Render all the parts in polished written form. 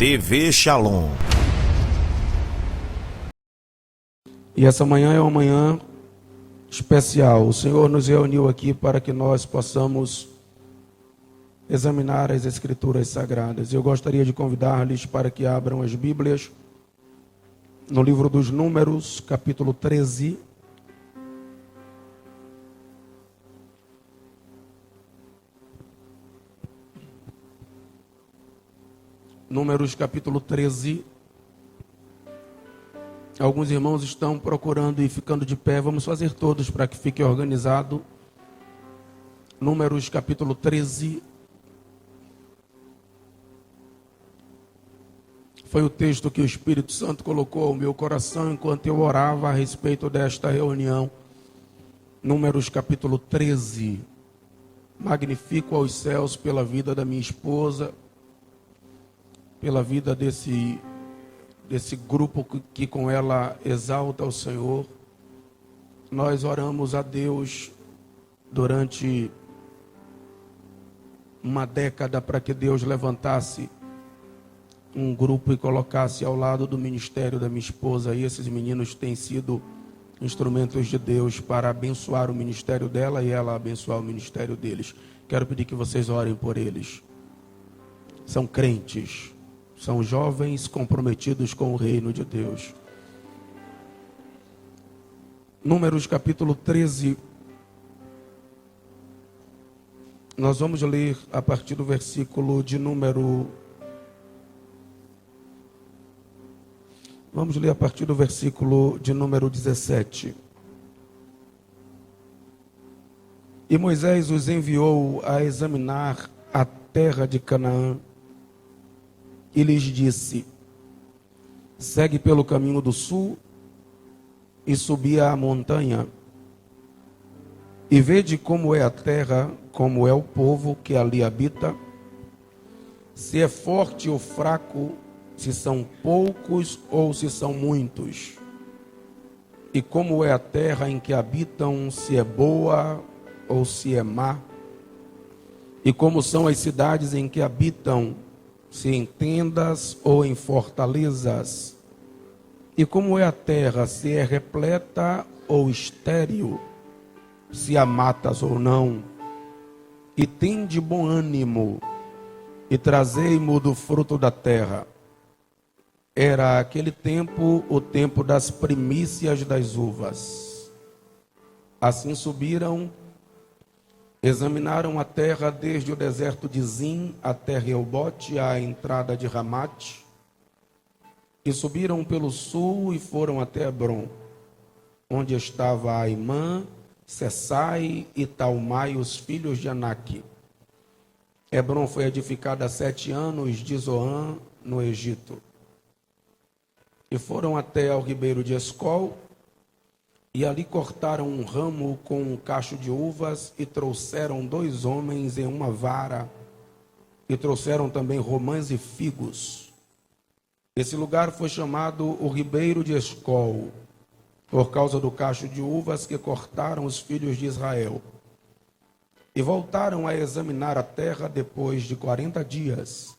TV Shalom. E essa manhã é uma manhã especial. O Senhor nos reuniu aqui para que nós possamos examinar as Escrituras Sagradas. Eu gostaria de convidar-lhes para que abram as Bíblias no livro dos Números, capítulo 13. Números, capítulo 13. Alguns irmãos estão procurando e ficando de pé. Vamos fazer todos para que fique organizado. Números, capítulo 13. Foi o texto que o Espírito Santo colocou ao meu coração enquanto eu orava a respeito desta reunião. Números, capítulo 13. Magnifico aos céus pela vida da minha esposa, pela vida desse grupo que com ela exalta o Senhor. Nós oramos a Deus durante uma década para que Deus levantasse um grupo e colocasse ao lado do ministério da minha esposa. E esses meninos têm sido instrumentos de Deus para abençoar o ministério dela e ela abençoar o ministério deles. Quero pedir que vocês orem por eles. São crentes. São jovens comprometidos com o reino de Deus. Números capítulo 13. Nós vamos ler a partir do versículo de número... Vamos ler a partir do versículo de número 17. E Moisés os enviou a examinar a terra de Canaã. E lhes disse: segue pelo caminho do sul e subi a montanha, e vede como é a terra, como é o povo que ali habita, se é forte ou fraco, se são poucos ou se são muitos, e como é a terra em que habitam, se é boa ou se é má, e como são as cidades em que habitam, se em tendas ou em fortalezas, e como é a terra, se é repleta ou estéril, se há matas ou não, e tende bom ânimo, e trazei-mo do fruto da terra. Era aquele tempo o tempo das primícias das uvas. Assim subiram, examinaram a terra desde o deserto de Zim até Reobote, à entrada de Ramate, e subiram pelo sul e foram até Hebrom, onde estava Aimã, Sessai e Talmai, os filhos de Anak. Hebrom foi edificada há 7 anos de Zoan, no Egito. E foram até ao ribeiro de Escol, e ali cortaram um ramo com um cacho de uvas, e trouxeram 2 homens em uma vara, e trouxeram também romãs e figos. Esse lugar foi chamado o ribeiro de Escol, por causa do cacho de uvas que cortaram os filhos de Israel. E voltaram a examinar a terra depois de 40 dias.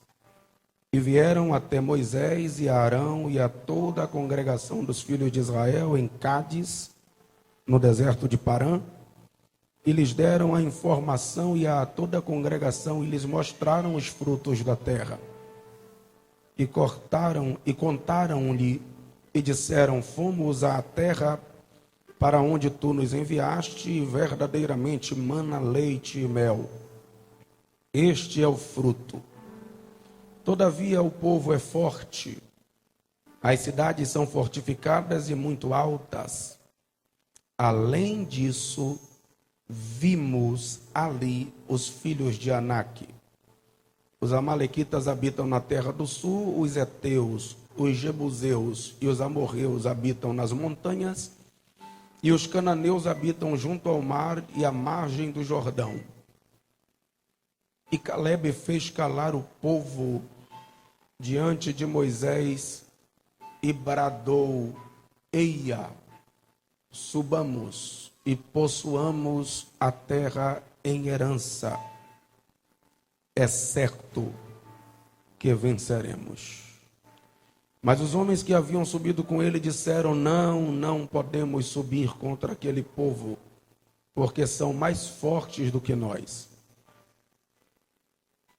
E vieram até Moisés e a Arão e a toda a congregação dos filhos de Israel em Cádiz, no deserto de Parã, e lhes deram a informação e a toda a congregação, e lhes mostraram os frutos da terra. E contaram-lhe, e disseram: fomos à terra para onde tu nos enviaste, e verdadeiramente mana leite e mel. Este é o fruto. Todavia o povo é forte, as cidades são fortificadas e muito altas. Além disso, vimos ali os filhos de Anak. Os amalequitas habitam na terra do sul, os heteus, os jebuseus e os amorreus habitam nas montanhas, e os cananeus habitam junto ao mar e à margem do Jordão. E Calebe fez calar o povo diante de Moisés e bradou: eia, subamos e possuamos a terra em herança. É certo que venceremos. Mas os homens que haviam subido com ele disseram: não podemos subir contra aquele povo, porque são mais fortes do que nós.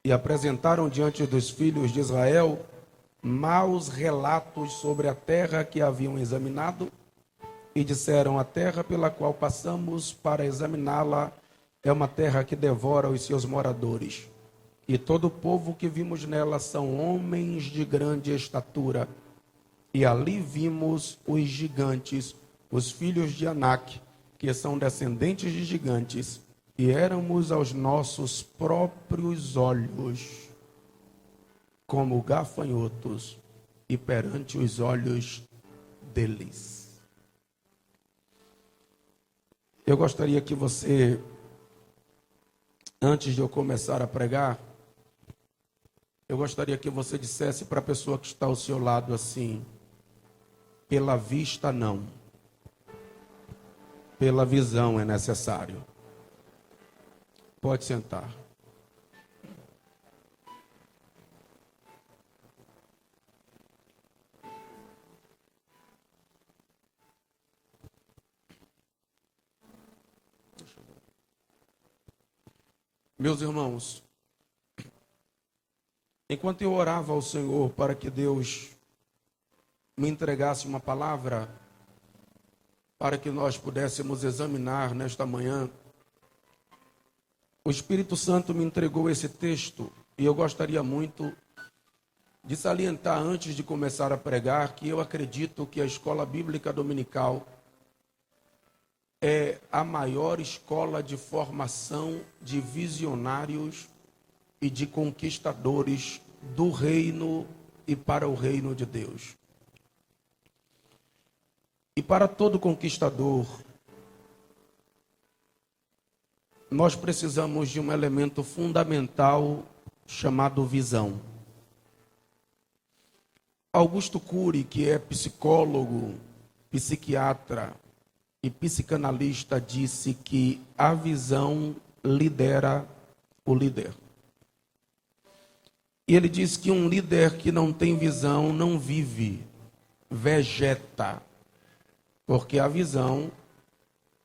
E apresentaram diante dos filhos de Israel maus relatos sobre a terra que haviam examinado, e disseram: a terra pela qual passamos para examiná-la é uma terra que devora os seus moradores. E todo o povo que vimos nela são homens de grande estatura. E ali vimos os gigantes, os filhos de Anak, que são descendentes de gigantes, e éramos aos nossos próprios olhos como gafanhotos, e perante os olhos deles. Eu gostaria que você, antes de eu começar a pregar, eu gostaria que você dissesse para a pessoa que está ao seu lado assim: pela vista não, pela visão é necessário. Pode sentar. Meus irmãos, enquanto eu orava ao Senhor para que Deus me entregasse uma palavra para que nós pudéssemos examinar nesta manhã, o Espírito Santo me entregou esse texto e eu gostaria muito de salientar antes de começar a pregar que eu acredito que a escola bíblica dominical é a maior escola de formação de visionários e de conquistadores do reino e para o reino de Deus. E para todo conquistador, nós precisamos de um elemento fundamental chamado visão. Augusto Cury, que é psicólogo, psiquiatra e psicanalista, disse que a visão lidera o líder. E ele diz que um líder que não tem visão não vive, vegeta, porque a visão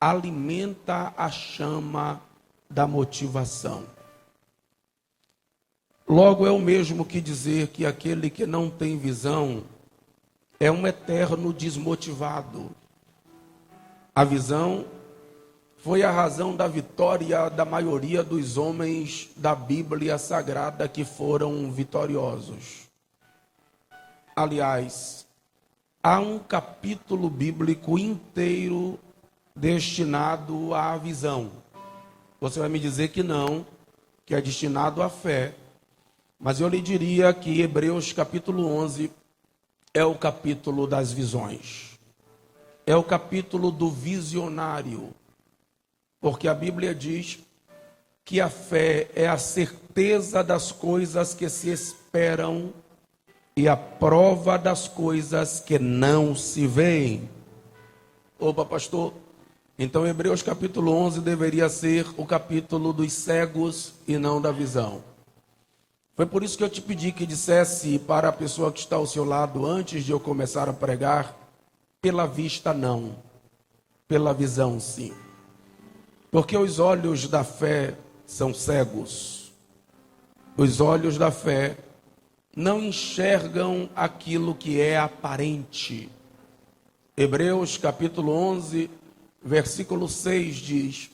alimenta a chama da motivação. Logo, é o mesmo que dizer que aquele que não tem visão é um eterno desmotivado. A visão foi a razão da vitória da maioria dos homens da Bíblia Sagrada que foram vitoriosos. Aliás, há um capítulo bíblico inteiro destinado à visão. Você vai me dizer que não, que é destinado à fé. Mas eu lhe diria que Hebreus capítulo 11 é o capítulo das visões. É o capítulo do visionário. Porque a Bíblia diz que a fé é a certeza das coisas que se esperam e a prova das coisas que não se veem. Opa, pastor, então Hebreus capítulo 11 deveria ser o capítulo dos cegos e não da visão. Foi por isso que eu te pedi que dissesse para a pessoa que está ao seu lado, antes de eu começar a pregar, pela vista não, pela visão sim. Porque os olhos da fé são cegos. Os olhos da fé não enxergam aquilo que é aparente. Hebreus capítulo 11, versículo 6 diz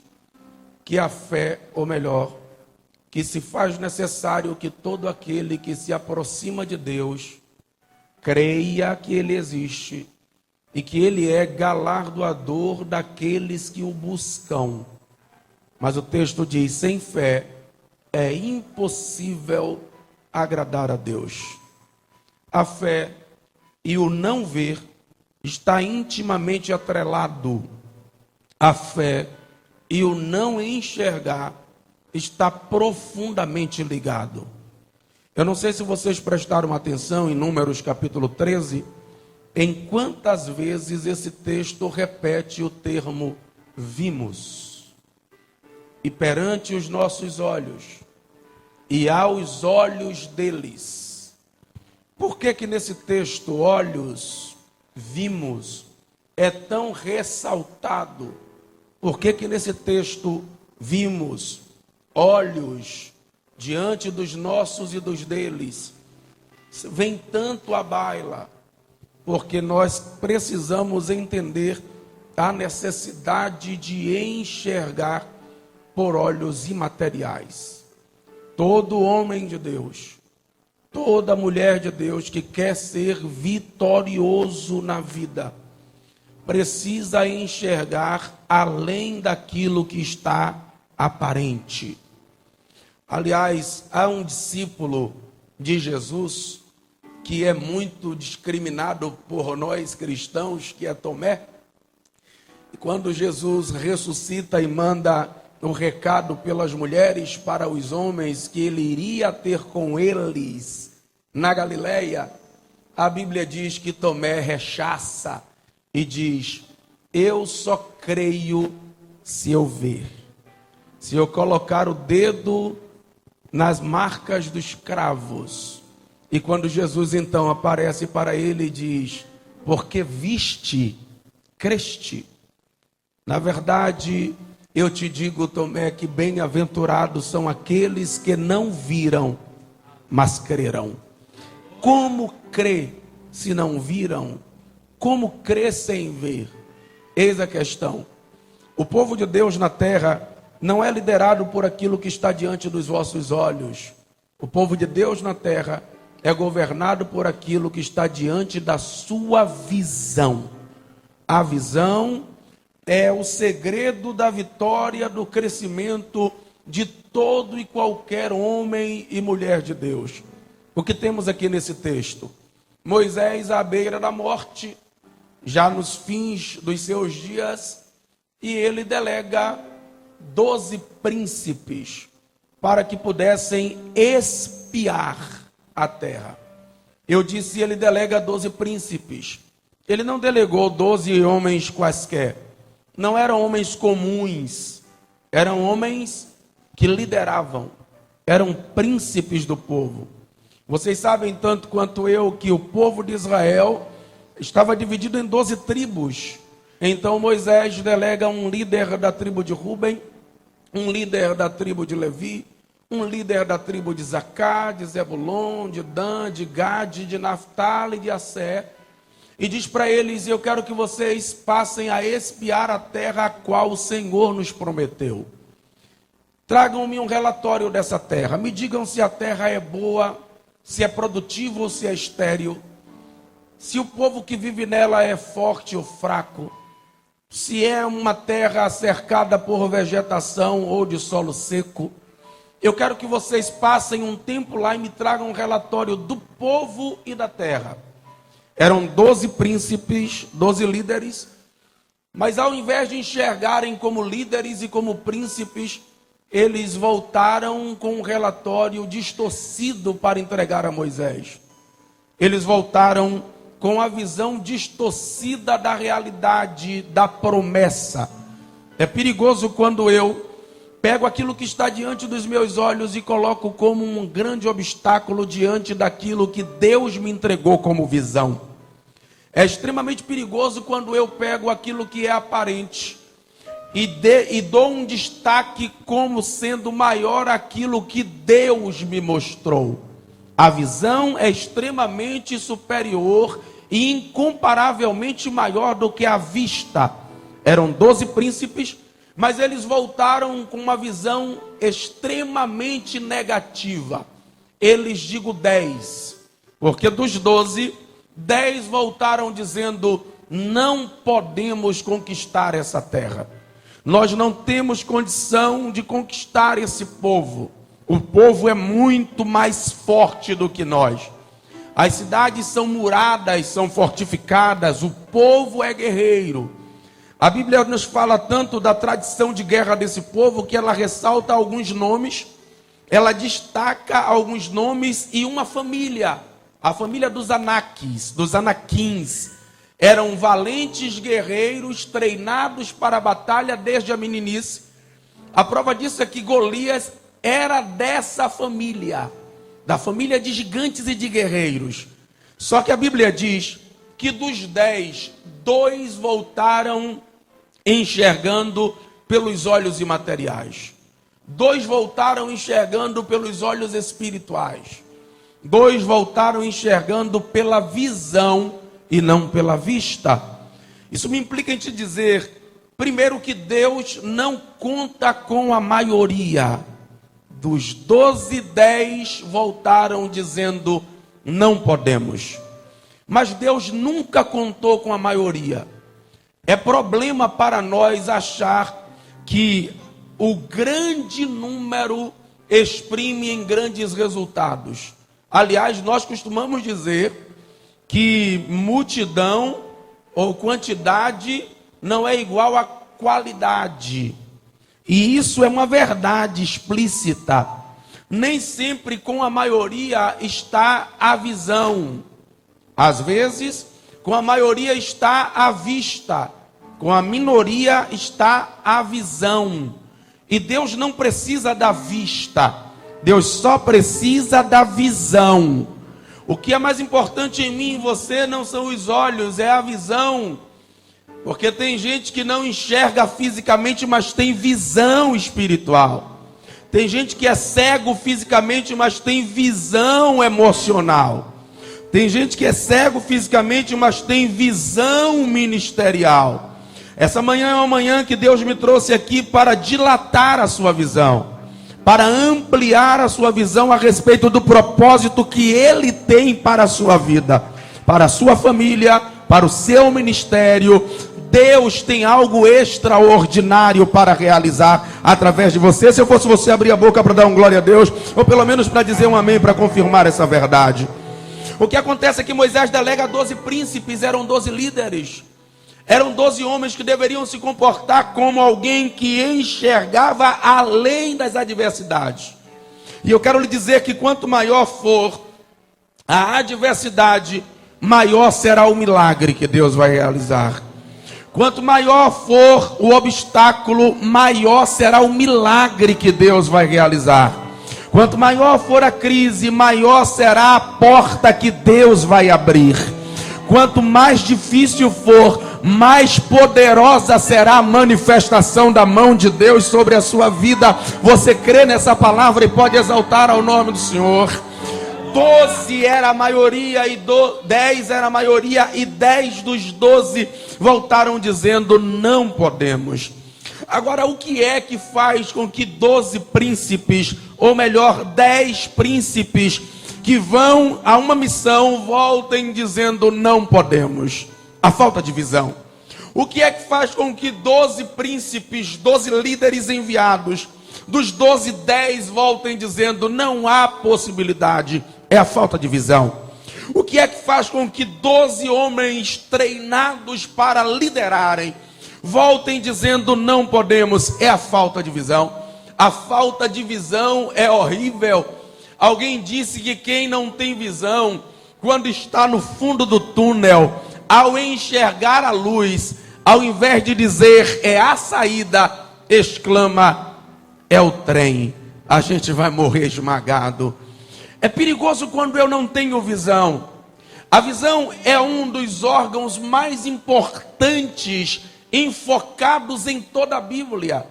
que a fé, ou melhor, que se faz necessário que todo aquele que se aproxima de Deus creia que Ele existe e que Ele é galardoador daqueles que o buscam. Mas o texto diz: sem fé é impossível agradar a Deus. A fé e o não ver está intimamente atrelado. A fé e o não enxergar está profundamente ligado. Eu não sei se vocês prestaram atenção em Números capítulo 13, em quantas vezes esse texto repete o termo vimos. E perante os nossos olhos, e aos olhos deles, Por que que nesse texto, olhos, vimos, é tão ressaltado? Por que que nesse texto, vimos, olhos, diante dos nossos e dos deles, vem tanto à baila? Porque nós precisamos entender a necessidade de enxergar por olhos imateriais. Todo homem de Deus, toda mulher de Deus que quer ser vitorioso na vida, precisa enxergar além daquilo que está aparente. Aliás, há um discípulo de Jesus que é muito discriminado por nós cristãos, que é Tomé. E quando Jesus ressuscita e manda um recado pelas mulheres para os homens que ele iria ter com eles na Galileia, a Bíblia diz que Tomé rechaça e diz: eu só creio se eu ver, se eu colocar o dedo nas marcas dos cravos. E quando Jesus então aparece para ele e diz: porque viste, creste. Na verdade, eu te digo, Tomé, que bem-aventurados são aqueles que não viram, mas crerão. Como crer se não viram? Como crer sem ver? Eis a questão. O povo de Deus na terra não é liderado por aquilo que está diante dos vossos olhos. O povo de Deus na terra é governado por aquilo que está diante da sua visão. A visão é o segredo da vitória, do crescimento de todo e qualquer homem e mulher de Deus. O que temos aqui nesse texto? Moisés à beira da morte, já nos fins dos seus dias, e ele delega 12 príncipes para que pudessem espiar a terra. Eu disse, ele delega 12 príncipes. Ele não delegou 12 homens quaisquer. Não eram homens comuns, eram homens que lideravam, eram príncipes do povo. Vocês sabem tanto quanto eu que o povo de Israel estava dividido em 12 tribos. Então Moisés delega um líder da tribo de Ruben, um líder da tribo de Levi, um líder da tribo de Zacá, de Zebulon, de Dan, de Gade, de Naftali, de Asser. E diz para eles: eu quero que vocês passem a espiar a terra a qual o Senhor nos prometeu. Tragam-me um relatório dessa terra. Me digam se a terra é boa, se é produtiva ou se é estéril. Se o povo que vive nela é forte ou fraco. Se é uma terra cercada por vegetação ou de solo seco. Eu quero que vocês passem um tempo lá e me tragam um relatório do povo e da terra. Eram 12 príncipes, 12 líderes, mas ao invés de enxergarem como líderes e como príncipes, eles voltaram com um relatório distorcido para entregar a Moisés. Eles voltaram com a visão distorcida da realidade, da promessa. É perigoso quando eu pego aquilo que está diante dos meus olhos e coloco como um grande obstáculo diante daquilo que Deus me entregou como visão. É extremamente perigoso quando eu pego aquilo que é aparente e dou um destaque como sendo maior aquilo que Deus me mostrou. A visão é extremamente superior e incomparavelmente maior do que a vista. Eram 12 príncipes, mas eles voltaram com uma visão extremamente negativa. Eles, digo 10, porque dos 12, 10 voltaram dizendo: não podemos conquistar essa terra. Nós não temos condição de conquistar esse povo. O povo é muito mais forte do que nós. As cidades são muradas, são fortificadas, o povo é guerreiro. A Bíblia nos fala tanto da tradição de guerra desse povo que ela ressalta alguns nomes, ela destaca alguns nomes e uma família, a família dos Anaques, dos Anaquins. Eram valentes guerreiros treinados para a batalha desde a meninice. A prova disso é que Golias era dessa família, da família de gigantes e de guerreiros. Só que a Bíblia diz que dos 10, 2 voltaram enxergando pelos olhos imateriais. 2 voltaram enxergando pelos olhos espirituais. 2 voltaram enxergando pela visão e não pela vista. Isso me implica em te dizer, primeiro, que Deus não conta com a maioria. Dos 12, 10 voltaram dizendo, não podemos. Mas Deus nunca contou com a maioria. É problema para nós achar que o grande número exprime em grandes resultados. Aliás, nós costumamos dizer que multidão ou quantidade não é igual a qualidade. E isso é uma verdade explícita. Nem sempre com a maioria está a visão. Às vezes, com a maioria está a vista. Com a minoria está a visão. E Deus não precisa da vista. Deus só precisa da visão. O que é mais importante em mim e você não são os olhos, é a visão. Porque tem gente que não enxerga fisicamente, mas tem visão espiritual. Tem gente que é cego fisicamente, mas tem visão emocional. Tem gente que é cego fisicamente, mas tem visão ministerial. Essa manhã é uma manhã que Deus me trouxe aqui para dilatar a sua visão, para ampliar a sua visão a respeito do propósito que Ele tem para a sua vida, para a sua família, para o seu ministério. Deus tem algo extraordinário para realizar através de você. Se eu fosse você, abrir a boca para dar um glória a Deus, ou pelo menos para dizer um amém, para confirmar essa verdade. O que acontece é que Moisés delega 12 príncipes, eram 12 líderes. Eram 12 homens que deveriam se comportar como alguém que enxergava além das adversidades. E eu quero lhe dizer que quanto maior for a adversidade, maior será o milagre que Deus vai realizar. Quanto maior for o obstáculo, maior será o milagre que Deus vai realizar. Quanto maior for a crise, maior será a porta que Deus vai abrir. Quanto mais difícil for, mais poderosa será a manifestação da mão de Deus sobre a sua vida. Você crê nessa palavra e pode exaltar ao nome do Senhor. 12 era a maioria e 10 era a maioria, e 10 dos 12 voltaram dizendo, não podemos. Agora, o que é que faz com que 12 príncipes, ou melhor, 10 príncipes que vão a uma missão, voltem dizendo, não podemos? A falta de visão. O que é que faz com que 12 príncipes, 12 líderes enviados, dos 12, 10 voltem dizendo, não há possibilidade? É a falta de visão. O que é que faz com que 12 homens treinados para liderarem voltem dizendo, não podemos? É a falta de visão. A falta de visão é horrível. Alguém disse que quem não tem visão, quando está no fundo do túnel, ao enxergar a luz, ao invés de dizer é a saída, exclama, é o trem, a gente vai morrer esmagado. É perigoso quando eu não tenho visão. A visão é um dos órgãos mais importantes enfocados em toda a Bíblia.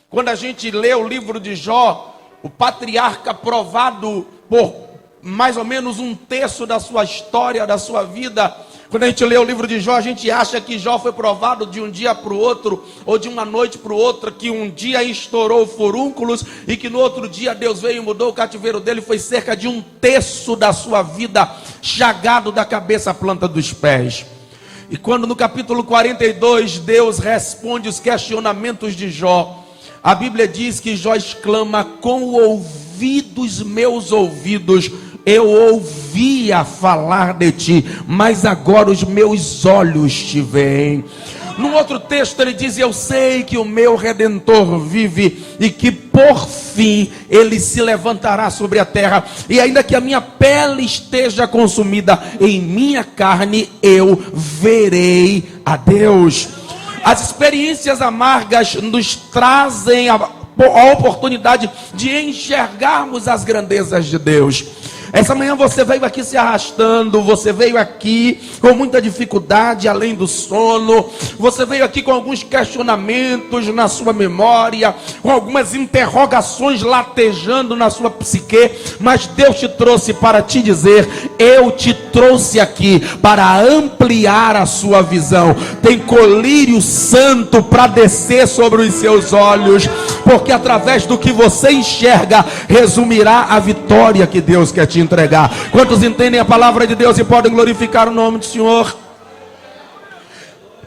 Quando a gente lê o livro de Jó, o patriarca provado por mais ou menos um terço da sua história, da sua vida. Quando a gente lê o livro de Jó, a gente acha que Jó foi provado de um dia para o outro, ou de uma noite para o outro, que um dia estourou furúnculos, e que no outro dia Deus veio e mudou o cativeiro dele. Foi cerca de um terço da sua vida, chagado da cabeça à planta dos pés. E quando no capítulo 42, Deus responde os questionamentos de Jó, a Bíblia diz que Jó exclama, com o ouvido dos meus ouvidos, eu ouvia falar de ti, mas agora os meus olhos te veem. No outro texto ele diz, eu sei que o meu Redentor vive, e que por fim ele se levantará sobre a terra, e ainda que a minha pele esteja consumida, em minha carne eu verei a Deus. As experiências amargas nos trazem a oportunidade de enxergarmos as grandezas de Deus. Essa manhã você veio aqui se arrastando, você veio aqui com muita dificuldade, além do sono, você veio aqui com alguns questionamentos na sua memória, com algumas interrogações latejando na sua psique, mas Deus te trouxe para te dizer: eu te trouxe aqui para ampliar a sua visão. Tem colírio santo para descer sobre os seus olhos, porque através do que você enxerga, resumirá a vitória que Deus quer te entregar. Quantos entendem a palavra de Deus e podem glorificar o nome do Senhor?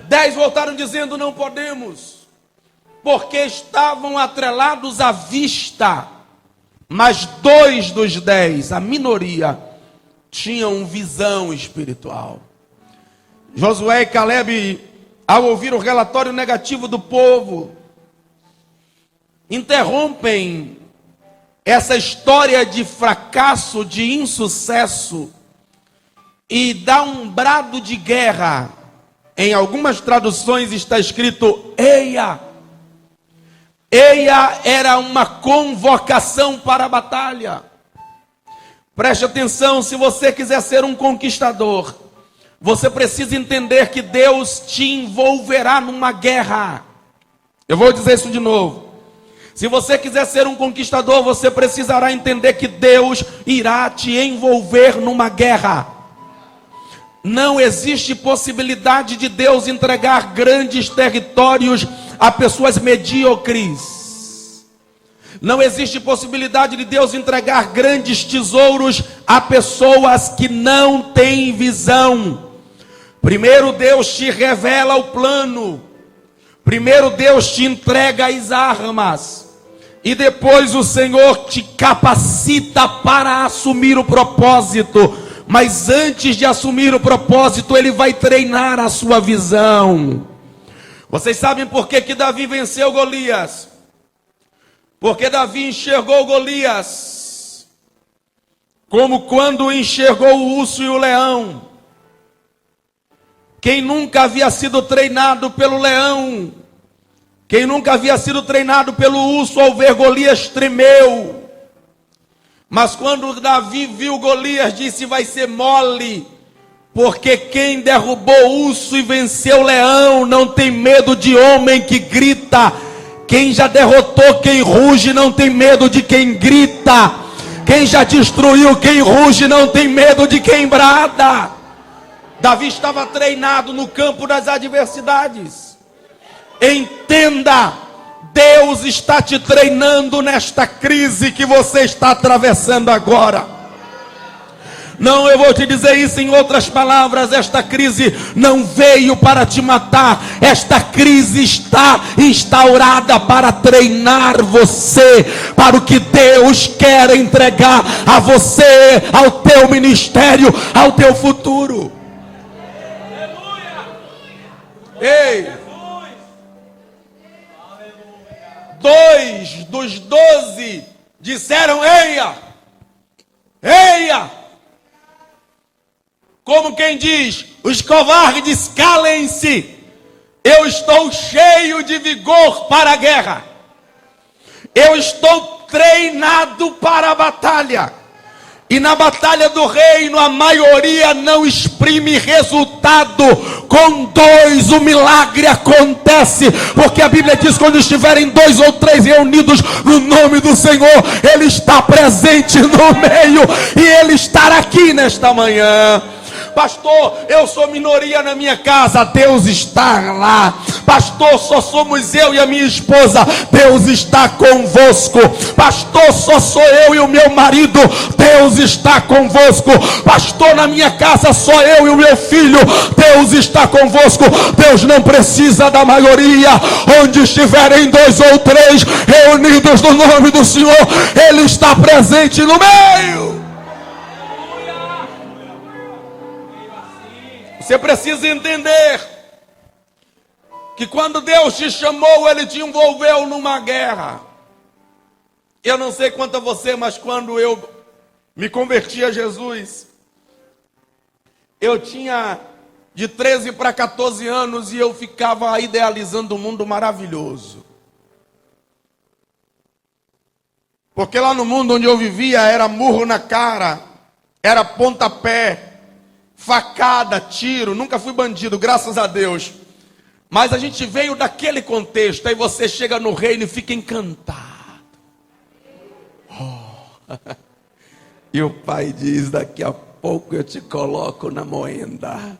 10 voltaram dizendo: não podemos, porque estavam atrelados à vista. Mas 2 dos 10, a minoria, tinham visão espiritual. Josué e Calebe, ao ouvir o relatório negativo do povo, interrompem essa história de fracasso, de insucesso, e dá um brado de guerra. Em algumas traduções está escrito eia. Eia era uma convocação para a batalha. Preste atenção, se você quiser ser um conquistador, você precisa entender que Deus te envolverá numa guerra. Eu vou dizer isso de novo. Se você quiser ser um conquistador, você precisará entender que Deus irá te envolver numa guerra. Não existe possibilidade de Deus entregar grandes territórios a pessoas medíocres. Não existe possibilidade de Deus entregar grandes tesouros a pessoas que não têm visão. Primeiro Deus te revela o plano. Primeiro Deus te entrega as armas. E depois o Senhor te capacita para assumir o propósito. Mas antes de assumir o propósito, Ele vai treinar a sua visão. Vocês sabem por que Davi venceu Golias? Porque Davi enxergou Golias como quando enxergou o urso e o leão. Quem nunca havia sido treinado pelo leão, quem nunca havia sido treinado pelo urso, ao ver Golias tremeu. Mas quando Davi viu Golias, disse: vai ser mole, porque quem derrubou o urso e venceu o leão não tem medo de homem que grita. Quem já derrotou quem ruge não tem medo de quem grita. Quem já destruiu quem ruge não tem medo de quem brada. Davi estava treinado no campo das adversidades. Entenda, Deus está te treinando nesta crise que você está atravessando agora. Não, eu vou te dizer isso em outras palavras: esta crise não veio para te matar. Esta crise está instaurada para treinar você para o que Deus quer entregar a você, ao teu ministério, ao teu futuro. Ei! 2 dos 12 disseram eia, eia. Como quem diz: os covardes calem-se, eu estou cheio de vigor para a guerra, eu estou treinado para a batalha. E na batalha do reino a maioria não exprime resultado. Com 2 o milagre acontece, porque a Bíblia diz: quando estiverem 2 ou 3 reunidos no nome do Senhor, Ele está presente no meio, e Ele está aqui nesta manhã. Pastor, eu sou minoria na minha casa, Deus está lá. Pastor, só somos eu e a minha esposa, Deus está convosco. Pastor, só sou eu e o meu marido, Deus está convosco. Pastor, na minha casa só eu e o meu filho, Deus está convosco. Deus não precisa da maioria. Onde estiverem 2 ou 3 reunidos no nome do Senhor, Ele está presente no meio. Você precisa entender que quando Deus te chamou, Ele te envolveu numa guerra. Eu não sei quanto a você, mas quando eu me converti a Jesus, eu tinha de 13 para 14 anos e eu ficava idealizando um mundo maravilhoso. Porque lá no mundo onde eu vivia era murro na cara, Era pontapé, facada, tiro. Nunca fui bandido, graças a Deus. Mas a gente veio daquele contexto. Aí você chega no reino e fica encantado. Oh. E o pai diz: daqui a pouco eu te coloco na moenda.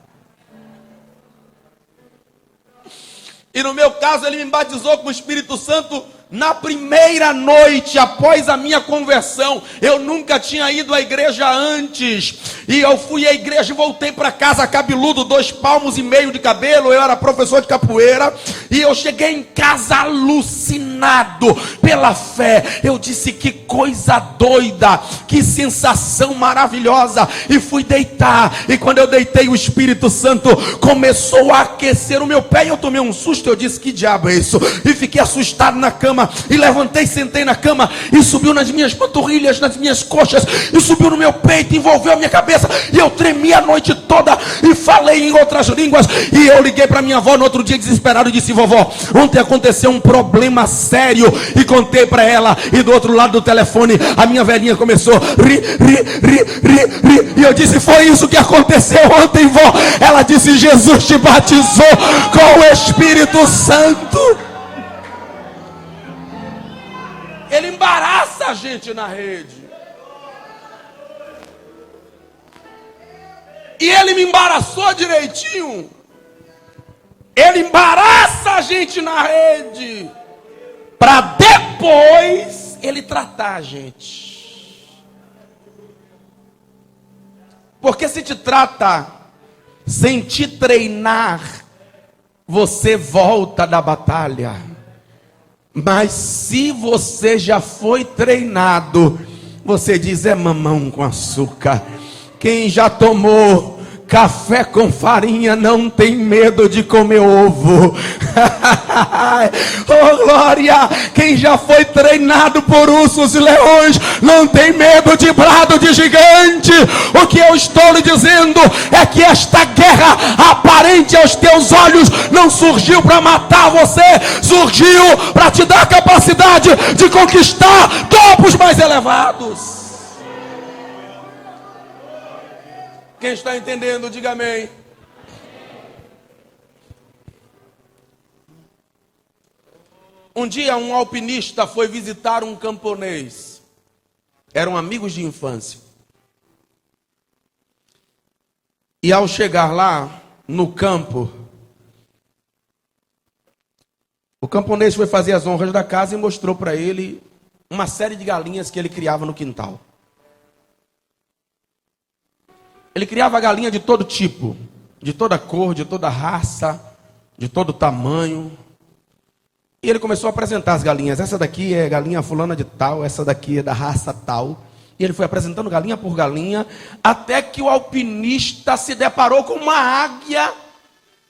E no meu caso ele me batizou com o Espírito Santo na primeira noite após a minha conversão. Eu nunca tinha ido à igreja antes. E eu fui à igreja e voltei para casa cabeludo, 2,5 palmos de cabelo. Eu era professor de capoeira. E eu cheguei em casa alucinado pela fé. Eu disse: que coisa doida, que sensação maravilhosa. E fui deitar. E quando eu deitei, o Espírito Santo começou a aquecer o meu pé. E eu tomei um susto. Eu disse: que diabo é isso? E fiquei assustado na cama. E levantei, sentei na cama. E subiu nas minhas panturrilhas, nas minhas coxas. E subiu no meu peito, envolveu a minha cabeça. E eu tremi a noite toda. E falei em outras línguas. E eu liguei para minha avó no outro dia desesperado. E disse: vovó, ontem aconteceu um problema sério. E contei para ela. E do outro lado do telefone, a minha velhinha começou a rir. E eu disse: foi isso que aconteceu ontem, vó. Ela disse: Jesus te batizou com o Espírito Santo. Ele embaraça a gente na rede. E ele me embaraçou direitinho. Ele embaraça a gente na rede, para depois ele tratar a gente. Porque se te trata sem te treinar, você volta da batalha. Mas se você já foi treinado, você diz: é mamão com açúcar. Quem já tomou café com farinha não tem medo de comer ovo. Oh glória! Quem já foi treinado por ursos e leões não tem medo de brado de gigante. O que eu estou lhe dizendo é que esta guerra aparente aos teus olhos não surgiu para matar você, surgiu para te dar a capacidade de conquistar topos mais elevados. Quem está entendendo, diga amém. Um dia um alpinista foi visitar um camponês. Eram amigos de infância. E ao chegar lá, no campo, o camponês foi fazer as honras da casa e mostrou para ele uma série de galinhas que ele criava no quintal. Ele criava galinha de todo tipo, de toda cor, de toda raça, de todo tamanho. E ele começou a apresentar as galinhas. Essa daqui é galinha fulana de tal, essa daqui é da raça tal. E ele foi apresentando galinha por galinha, até que o alpinista se deparou com uma águia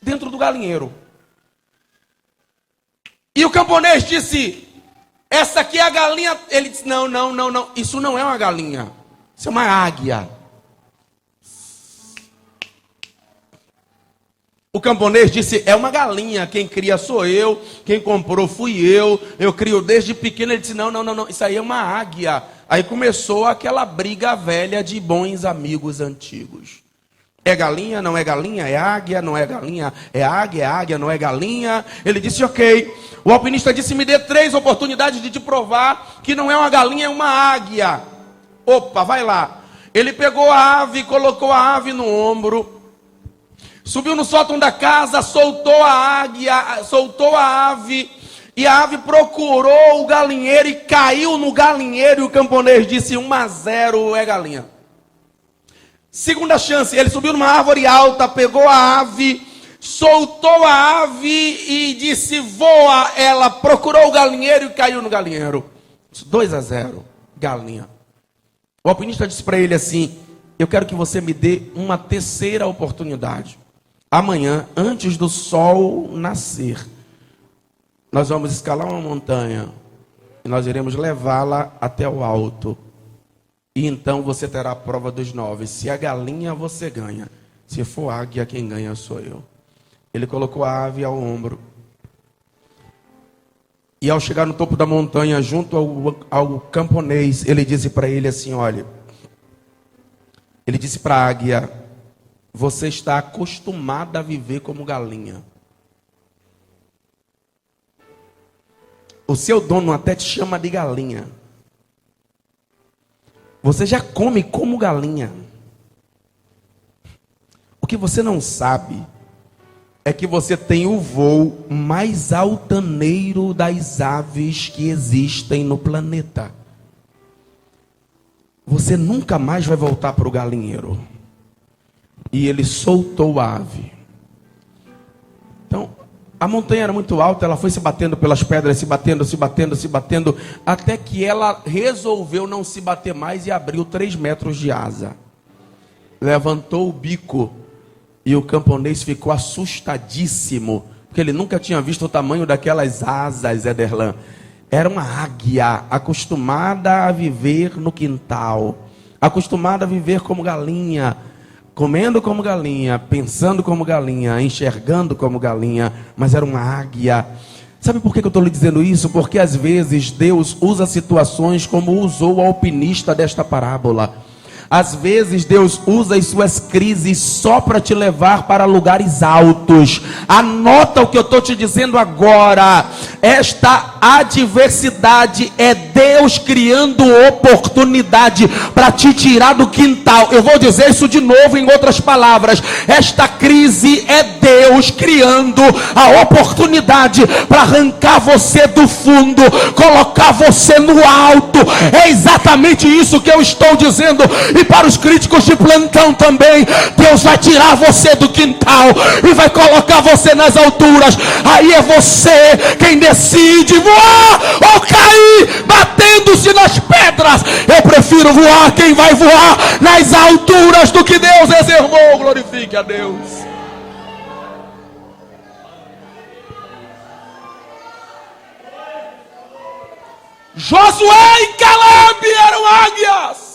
dentro do galinheiro. E o camponês disse: essa aqui é a galinha. Ele disse: não, isso não é uma galinha, isso é uma águia. O camponês disse: é uma galinha, quem cria sou eu, quem comprou fui eu crio desde pequeno. Ele disse: não, isso aí é uma águia. Aí começou aquela briga velha de bons amigos antigos. É galinha, não é galinha, é águia, não é galinha, é águia, não é galinha. Ele disse: ok. O alpinista disse: me dê 3 oportunidades de te provar que não é uma galinha, é uma águia. Opa, vai lá. Ele pegou a ave, colocou a ave no ombro, subiu no sótão da casa, soltou a águia, soltou a ave, e a ave procurou o galinheiro e caiu no galinheiro. E o camponês disse: 1-0, é galinha. Segunda chance, ele subiu numa árvore alta, pegou a ave, soltou a ave e disse: voa. Ela procurou o galinheiro e caiu no galinheiro. 2-0, galinha. O alpinista disse para ele assim: eu quero que você me dê uma terceira oportunidade. Amanhã, antes do sol nascer, nós vamos escalar uma montanha e nós iremos levá-la até o alto. E então você terá a prova dos 9. Se é galinha, você ganha. Se for águia, quem ganha sou eu. Ele colocou a ave ao ombro. E ao chegar no topo da montanha, junto ao camponês, ele disse para ele assim: olha, Ele disse para a águia: você está acostumada a viver como galinha. O seu dono até te chama de galinha. Você já come como galinha. O que você não sabe é que você tem o voo mais altaneiro das aves que existem no planeta. Você nunca mais vai voltar para o galinheiro. E ele soltou a ave. Então, a montanha era muito alta, ela foi se batendo pelas pedras, se batendo, até que ela resolveu não se bater mais e abriu 3 metros de asa. Levantou o bico e o camponês ficou assustadíssimo, porque ele nunca tinha visto o tamanho daquelas asas, Ederlan. Era uma águia acostumada a viver no quintal, acostumada a viver como galinha, comendo como galinha, pensando como galinha, enxergando como galinha, mas era uma águia. Sabe por que eu estou lhe dizendo isso? Porque às vezes Deus usa situações como usou o alpinista desta parábola. Às vezes Deus usa as suas crises só para te levar para lugares altos. Anota o que eu estou te dizendo agora. Esta adversidade é Deus criando oportunidade para te tirar do quintal. Eu vou dizer isso de novo em outras palavras. Esta crise é Deus criando a oportunidade para arrancar você do fundo, colocar você no alto. É exatamente isso que eu estou dizendo. E para os críticos de plantão também, Deus vai tirar você do quintal e vai colocar você nas alturas. Aí é você quem decide voar ou cair batendo-se nas pedras. Eu prefiro voar. Quem vai voar nas alturas do que Deus reservou? Glorifique a Deus. Josué e Caleb eram águias.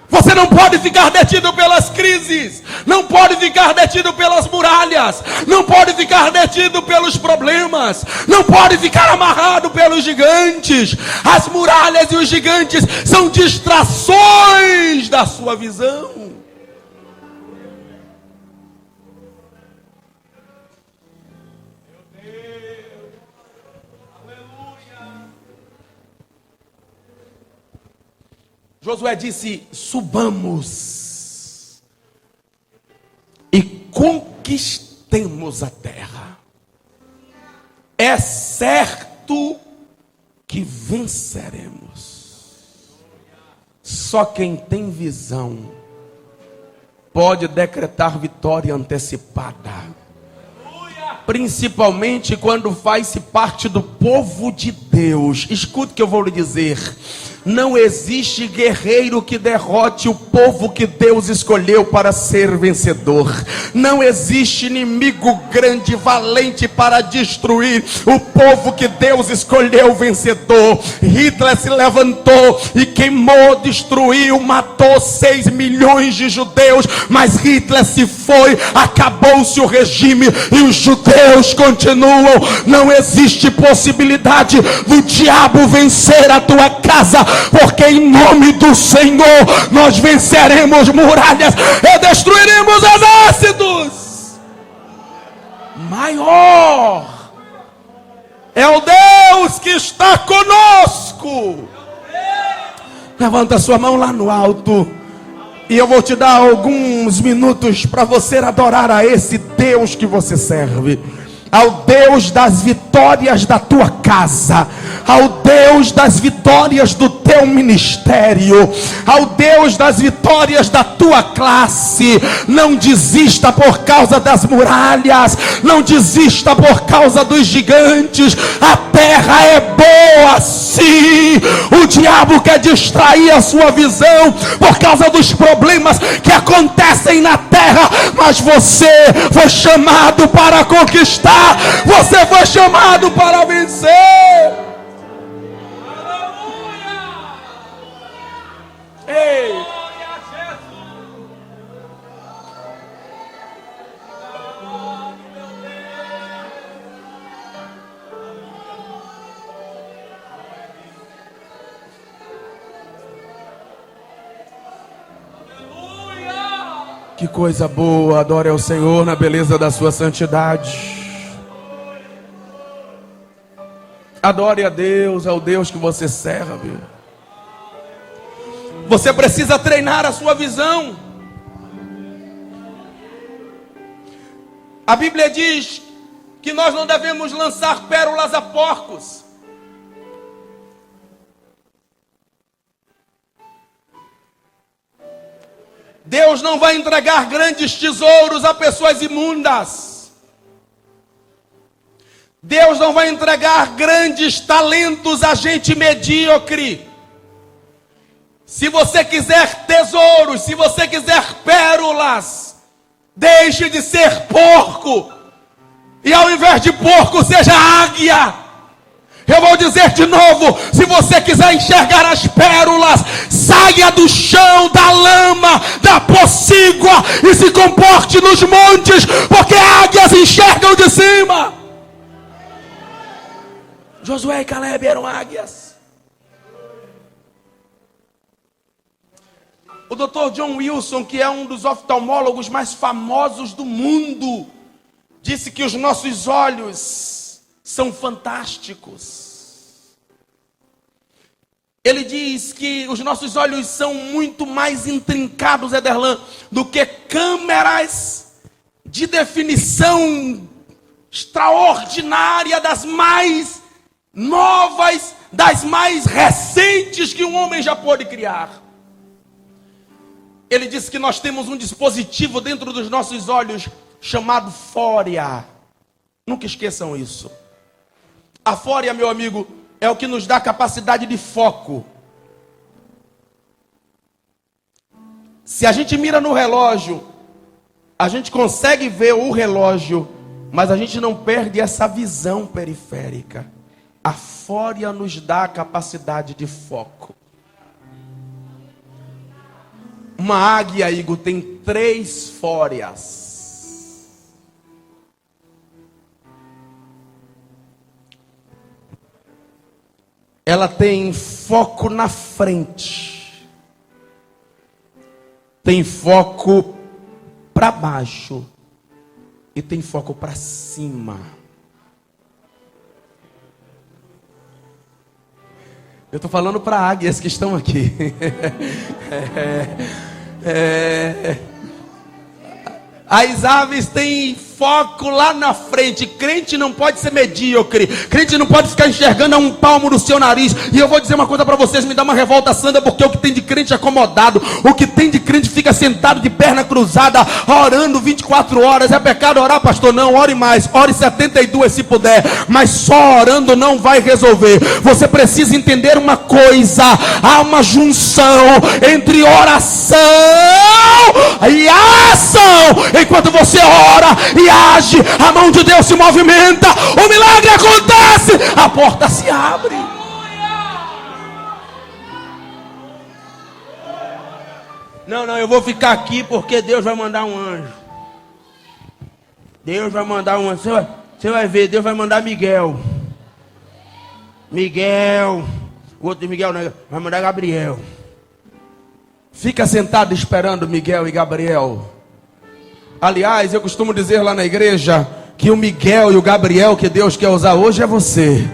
Você não pode ficar detido pelas crises, não pode ficar detido pelas muralhas, não pode ficar detido pelos problemas, não pode ficar amarrado pelos gigantes. As muralhas e os gigantes são distrações da sua visão. Josué disse: subamos e conquistemos a terra. É certo que venceremos. Só quem tem visão pode decretar vitória antecipada. Principalmente quando faz parte do povo de Deus. Escute o que eu vou lhe dizer. Não existe guerreiro que derrote o povo que Deus escolheu para ser vencedor. Não existe inimigo grande, valente para destruir o povo que Deus escolheu vencedor. Hitler se levantou e queimou, destruiu, matou 6 milhões de judeus. Mas Hitler se foi, acabou-se o regime e os judeus continuam. Não existe possibilidade do diabo vencer a tua casa, porque em nome do Senhor nós venceremos muralhas e destruiremos exércitos. Maior é o Deus que está conosco. Levanta sua mão lá no alto e eu vou te dar alguns minutos para você adorar a esse Deus que você serve, ao Deus das vitórias da tua casa, ao Deus das vitórias do teu ministério, ao Deus das vitórias da tua classe. Não desista por causa das muralhas, não desista por causa dos gigantes. A terra é boa sim. O diabo quer distrair a sua visão por causa dos problemas que acontecem na terra, mas você foi chamado para conquistar. Você foi chamado para vencer. Ei. Que coisa boa, adore ao Senhor na beleza da sua santidade. Adore a Deus, é o Deus que você serve. Você precisa treinar a sua visão. A Bíblia diz que nós não devemos lançar pérolas a porcos. Deus não vai entregar grandes tesouros a pessoas imundas. Deus não vai entregar grandes talentos a gente medíocre. Se você quiser tesouros, se você quiser pérolas, deixe de ser porco. E ao invés de porco, seja águia. Eu vou dizer de novo, se você quiser enxergar as pérolas, saia do chão, da lama, da pocígua e se comporte nos montes, porque águias enxergam de cima. Josué e Caleb eram águias. O Dr. John Wilson, que é um dos oftalmólogos mais famosos do mundo, disse que os nossos olhos são fantásticos. Ele diz que os nossos olhos são muito mais intrincados, Ederlan, do que câmeras de definição extraordinária, das mais novas, das mais recentes que um homem já pôde criar. Ele disse que nós temos um dispositivo dentro dos nossos olhos chamado fória. Nunca esqueçam isso. A fória, meu amigo, é o que nos dá capacidade de foco. Se a gente mira no relógio, a gente consegue ver o relógio, mas a gente não perde essa visão periférica. A fória nos dá a capacidade de foco. Uma águia, Igor, tem 3 fórias. Ela tem foco na frente, tem foco para baixo e tem foco para cima. Eu estou falando para águias que estão aqui. As aves têm foco lá na frente. Crente não pode ser medíocre. Crente não pode ficar enxergando a um palmo no seu nariz. E eu vou dizer uma coisa para vocês, me dá uma revolta santa, porque o que tem de crente acomodado, o que tem de crente fica sentado de perna cruzada, orando 24 horas. É pecado orar, pastor? Não, ore mais. Ore 72 se puder. Mas só orando não vai resolver. Você precisa entender uma coisa. Há uma junção entre oração e ação. Enquanto você ora e age, a mão de Deus se movimenta, o milagre acontece, a porta se abre. Não, eu vou ficar aqui porque Deus vai mandar um anjo. Deus vai mandar um anjo. Você vai ver, Deus vai mandar Miguel. O outro Miguel não, vai mandar Gabriel. Fica sentado esperando Miguel e Gabriel. Aliás, eu costumo dizer lá na igreja que o Miguel e o Gabriel que Deus quer usar hoje é você.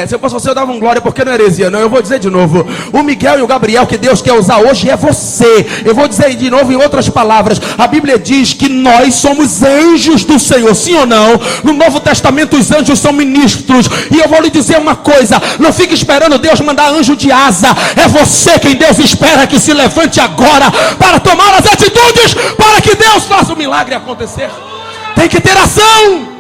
Se eu fosse você, eu dava um glória, porque não é heresia, não. Eu vou dizer de novo: o Miguel e o Gabriel que Deus quer usar hoje é você. Eu vou dizer de novo em outras palavras. A Bíblia diz que nós somos anjos do Senhor, sim ou não? No Novo Testamento os anjos são ministros. E eu vou lhe dizer uma coisa: não fique esperando Deus mandar anjo de asa. É você quem Deus espera que se levante agora para tomar as atitudes para que Deus faça o milagre acontecer. Tem que ter ação.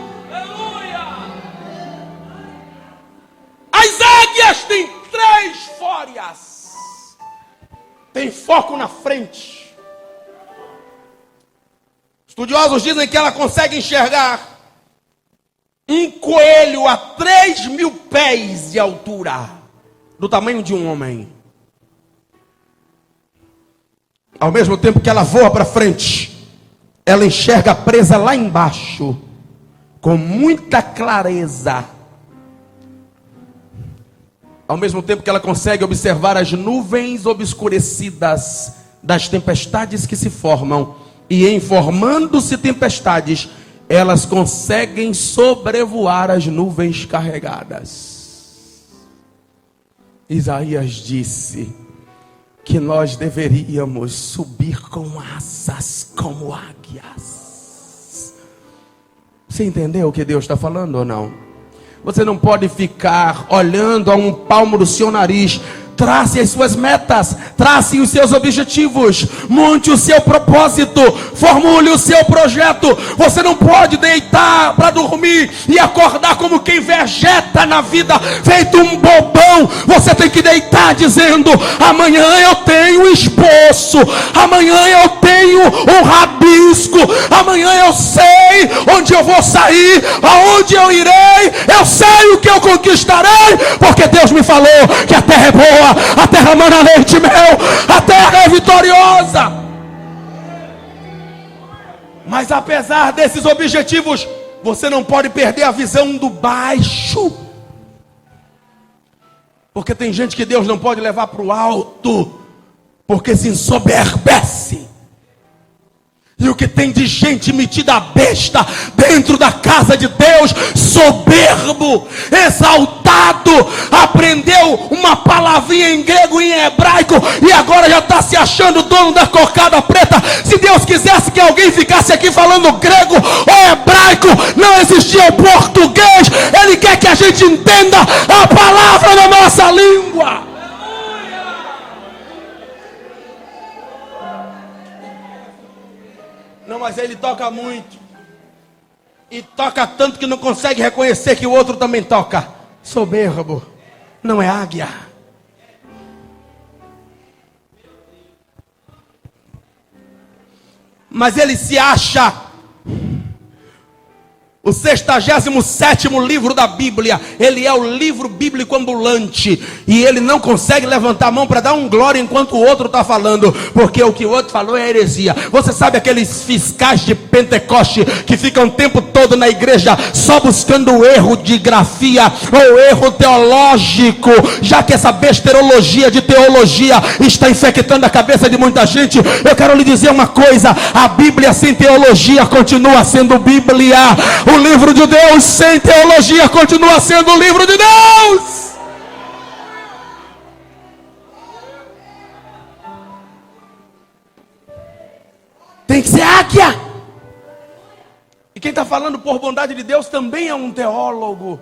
As águias têm 3 fórias. Tem foco na frente. Estudiosos dizem que ela consegue enxergar um coelho a 3.000 pés de altura, do tamanho de um homem. Ao mesmo tempo que ela voa para frente, ela enxerga a presa lá embaixo, com muita clareza. Ao mesmo tempo que ela consegue observar as nuvens obscurecidas das tempestades que se formam, e em formando-se tempestades, elas conseguem sobrevoar as nuvens carregadas. Isaías disse que nós deveríamos subir com asas como águias. Você entendeu o que Deus está falando ou não? Você não pode ficar olhando a um palmo do seu nariz. Trace as suas metas, trace os seus objetivos, monte o seu propósito, formule o seu projeto. Você não pode deitar para dormir e acordar como quem vegeta na vida, feito um bobão. Você tem que deitar dizendo: amanhã eu tenho esboço, amanhã eu tenho um rabisco, amanhã eu sei onde eu vou sair, aonde eu irei, eu sei o que eu conquistarei, porque Deus me falou que a terra é boa, a terra mana leite e mel, a terra é vitoriosa. Mas apesar desses objetivos, você não pode perder a visão do baixo, porque tem gente que Deus não pode levar para o alto, porque se ensoberbece. E o que tem de gente metida besta dentro da casa de Deus, soberbo, exaltado, aprendeu uma palavrinha em grego e em hebraico, e agora já está se achando dono da cocada preta. Se Deus quisesse que alguém ficasse aqui falando grego ou hebraico, não existia o português. Ele quer que a gente entenda a palavra na nossa língua. Não, mas ele toca muito. E toca tanto que não consegue reconhecer que o outro também toca. Soberbo. Não é águia. Mas ele se acha o 67º livro da Bíblia. Ele é o livro bíblico ambulante. E ele não consegue levantar a mão para dar um glória enquanto o outro está falando, porque o que o outro falou é heresia. Você sabe aqueles fiscais de Pentecoste que ficam o tempo todo na igreja só buscando o erro de grafia ou erro teológico, já que essa besterologia de teologia está infectando a cabeça de muita gente? Eu quero lhe dizer uma coisa: a Bíblia sem teologia continua sendo Bíblia. O livro de Deus sem teologia continua sendo o livro de Deus. Tem que ser águia. E quem está falando por bondade de Deus também é um teólogo.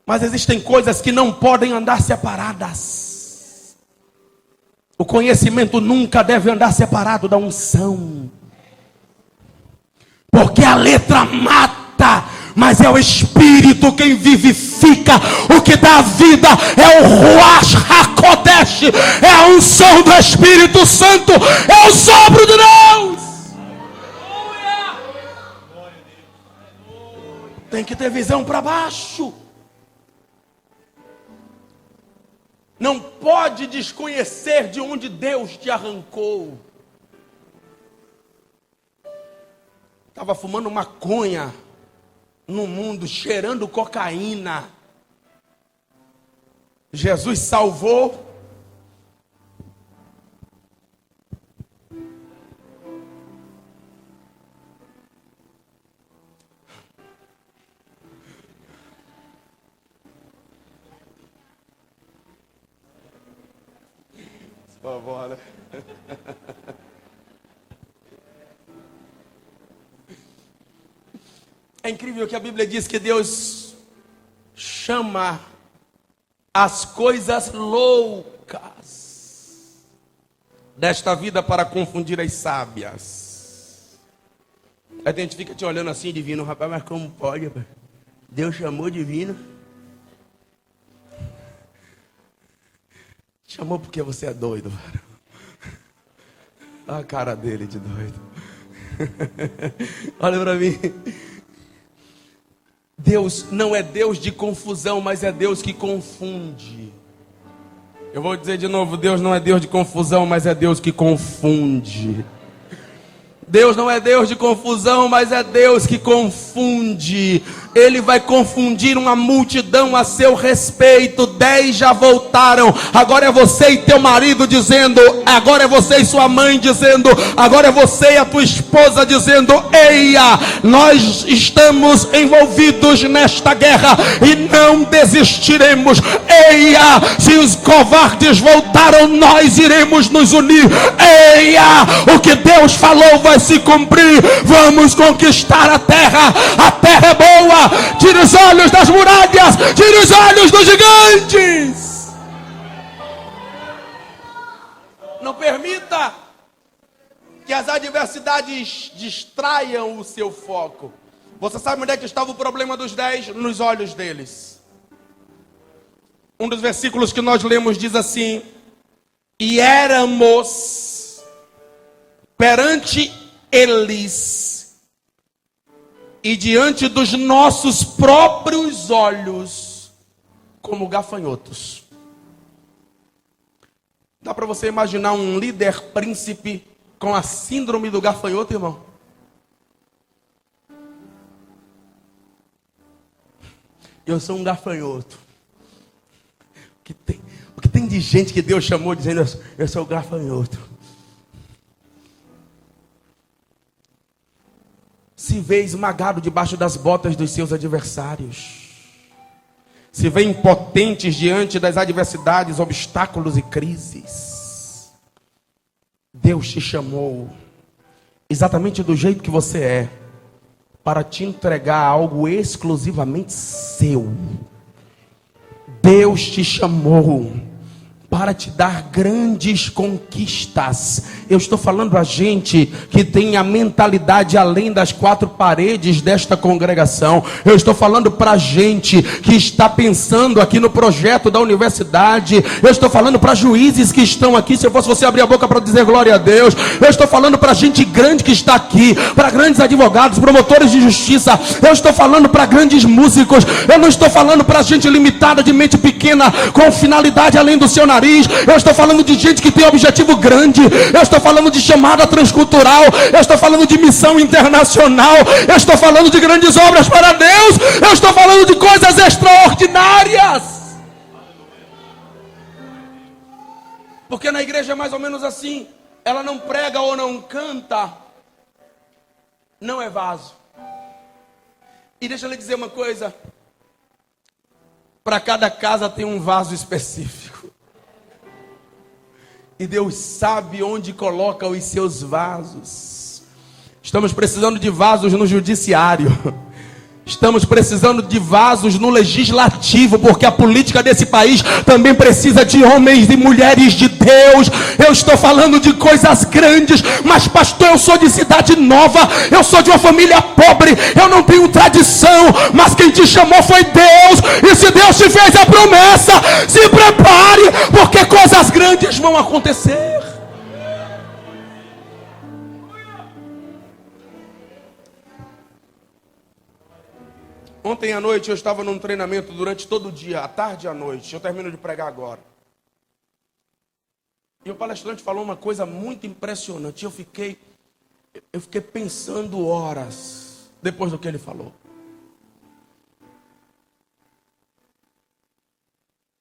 Mas existem coisas que não podem andar separadas. O conhecimento nunca deve andar separado da unção. Porque a letra mata, mas é o Espírito quem vivifica. O que dá vida é o Ruach HaKodesh, é a unção do Espírito Santo, é o sopro de Deus. Tem que ter visão para baixo. Não pode desconhecer de onde Deus te arrancou. Estava fumando maconha no mundo, cheirando cocaína. Jesus salvou. Por favor. É incrível que a Bíblia diz que Deus chama as coisas loucas desta vida para confundir as sábias. Aí a gente fica te olhando assim, divino, rapaz, mas como pode, rapaz? Deus chamou divino. Chamou porque você é doido, mano. Olha a cara dele de doido. Olha para mim. Deus não é Deus de confusão, mas é Deus que confunde. Eu vou dizer de novo: Deus não é Deus de confusão, mas é Deus que confunde. Deus não é Deus de confusão, mas é Deus que confunde. Ele vai confundir uma multidão a seu respeito. 10 já voltaram. Agora é você e teu marido dizendo. Agora é você e sua mãe dizendo. Agora é você e a tua esposa dizendo: eia, nós estamos envolvidos nesta guerra e não desistiremos. Eia, se os covardes voltaram, nós iremos nos unir. Eia, o que Deus falou vai se cumprir. Vamos conquistar a terra. A terra é boa. Tire os olhos das muralhas, tire os olhos dos gigantes. Não permita que as adversidades distraiam o seu foco. Você sabe onde é que estava o problema dos 10? Nos olhos deles. Um dos versículos que nós lemos diz assim: e éramos perante eles e diante dos nossos próprios olhos como gafanhotos. Dá para você imaginar um líder príncipe com a síndrome do gafanhoto, irmão? Eu sou um gafanhoto. O que tem de gente que Deus chamou dizendo: eu sou o gafanhoto. Se vê esmagado debaixo das botas dos seus adversários. Se vê impotentes diante das adversidades, obstáculos e crises. Deus te chamou exatamente do jeito que você é, para te entregar algo exclusivamente seu. Deus te chamou para te dar grandes conquistas. Eu estou falando para gente que tem a mentalidade além das 4 paredes desta congregação. Eu estou falando para gente que está pensando aqui no projeto da universidade. Eu estou falando para juízes que estão aqui. Se eu fosse você, abrir a boca para dizer glória a Deus. Eu estou falando para gente grande que está aqui, para grandes advogados, promotores de justiça. Eu estou falando para grandes músicos. Eu não estou falando para gente limitada, de mente pequena, com finalidade além do seu nariz. Eu estou falando de gente que tem objetivo grande. Eu estou falando de chamada transcultural. Eu estou falando de missão internacional. Eu estou falando de grandes obras para Deus. Eu estou falando de coisas extraordinárias. Porque na igreja é mais ou menos assim. Ela não prega ou não canta, não é vaso. E deixa eu lhe dizer uma coisa: para cada casa tem um vaso específico. E Deus sabe onde coloca os seus vasos. Estamos precisando de vasos no judiciário. Estamos precisando de vasos no legislativo, porque a política desse país também precisa de homens e mulheres de Deus. Eu estou falando de coisas grandes, mas pastor, eu sou de cidade nova, eu sou de uma família pobre, eu não tenho tradição, mas quem te chamou foi Deus. E se Deus te fez a promessa, se prepare, porque coisas grandes vão acontecer. Ontem à noite eu estava num treinamento durante todo o dia, à tarde e à noite. Eu termino de pregar agora. E o palestrante falou uma coisa muito impressionante. Eu fiquei pensando horas depois do que ele falou.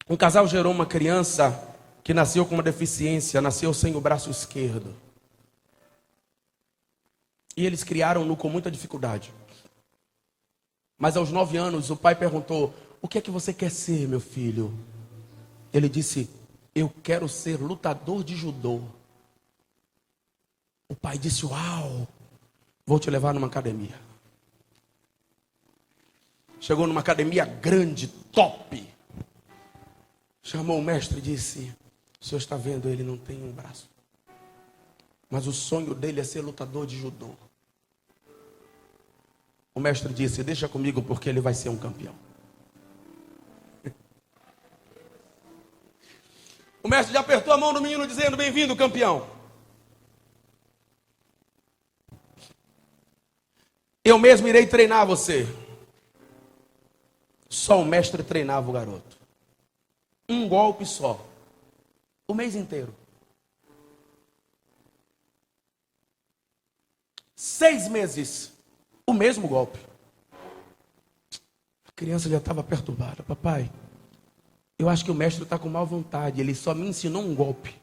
Um casal gerou uma criança que nasceu com uma deficiência, nasceu sem o braço esquerdo. E eles criaram-no com muita dificuldade. Mas aos 9 anos, o pai perguntou: o que é que você quer ser, meu filho? Ele disse: eu quero ser lutador de judô. O pai disse: uau, vou te levar numa academia. Chegou numa academia grande, top. Chamou o mestre e disse: o senhor está vendo, ele não tem um braço, mas o sonho dele é ser lutador de judô. O mestre disse: deixa comigo, porque ele vai ser um campeão. O mestre já apertou a mão do menino dizendo: bem-vindo, campeão. Eu mesmo irei treinar você. Só o mestre treinava o garoto. Um golpe só. O mês inteiro. 6 meses. O mesmo golpe. criança já estava perturbada. Papai, eu acho que o mestre está com má vontade. Ele só me ensinou um golpe.